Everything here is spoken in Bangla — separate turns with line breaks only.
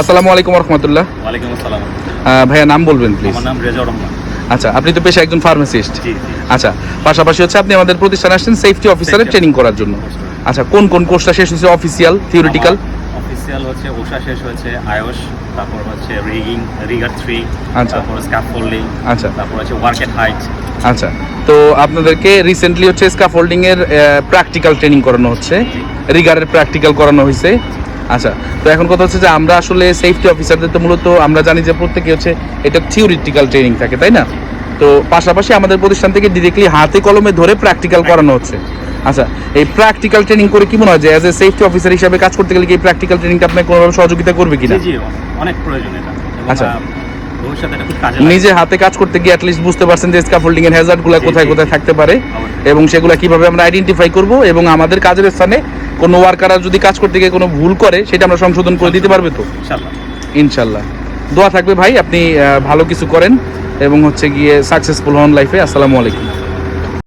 আসসালামু আলাইকুম রহমতুল্লাহ।
ওয়ালাইকুম আসসালাম।
ভাইয়া নাম বলবেন প্লিজ।
আমার নাম রেজাউর রহমান।
আচ্ছা, আপনি তো পেশায় একজন ফার্মাসিস্ট।
জি।
আচ্ছা, পাশাপাশি হচ্ছে আপনি আমাদের প্রতিষ্ঠানে আসছেন সেফটি অফিসারের
Safety
ট্রেনিং করার জন্য। আচ্ছা, কোন কোন কোর্সটা শেষ হয়েছে? Official, theoretical?
অফিসিয়াল হচ্ছে ওশা শেষ হয়েছে, আয়ুষ, তারপর হচ্ছে রিগার 3,
আচ্ছা।
তারপর স্ক্যাফোল্ডিং,
আচ্ছা
তারপর হচ্ছে ওয়ার্ক এট হাইট।
আচ্ছা, তো আপনাদেরকে রিসেন্টলি হচ্ছে স্ক্যাফোল্ডিং এর প্র্যাকটিক্যাল ট্রেনিং করানো হচ্ছে, রিগারের প্র্যাকটিক্যাল করানো হয়েছে। আচ্ছা, তো এখন কথা হচ্ছে যে আমরা আসলে সেফটি অফিসারদের তো মূলত আমরা জানি যে প্রত্যেকে হচ্ছে এটা থিওরিটিক্যাল ট্রেনিং থাকে, তাই না? তো পাশাপাশি আমাদের প্রতিষ্ঠান থেকে ডিরেক্টলি হাতে কলমে ধরে প্র্যাকটিক্যাল করানো হচ্ছে। আচ্ছা, এই প্র্যাকটিক্যাল ট্রেনিং করে কি মনে হয় যে অ্যাজ এ সেফটি অফিসার হিসাবে কাজ করতে গেলে কি এই প্র্যাকটিক্যাল ট্রেনিংটা আপনাকে কোনোভাবে সহযোগিতা করবে কিনা?
জি, অনেক প্রয়োজন এটা। এবং,
আচ্ছা।
ভবিষ্যতে এটা খুব কাজে লাগবে।
নিজে হাতে কাজ করতে গিয়ে অ্যাটলিস্ট বুঝতে পারছেন যে স্ক্যাফোল্ডিং এর হ্যাজার্ডগুলো কোথায়
জি,
কোথায়
জি।
থাকতে পারে এবং সেগুলো কিভাবে আমরা আইডেন্টিফাই করব, এবং আমাদের কাজের স্থানে কোনো ওয়ার্কাররা যদি কাজ করতে গিয়ে কোনো ভুল করে সেটা আমরা সংশোধন করে দিতে পারবে তো?
ইনশাআল্লাহ।
ইনশাল্লাহ। দোয়া থাকবে ভাই, আপনি ভালো কিছু করেন এবং হচ্ছে গিয়ে সাকসেসফুল হন লাইফে। আসসালামু আলাইকুম।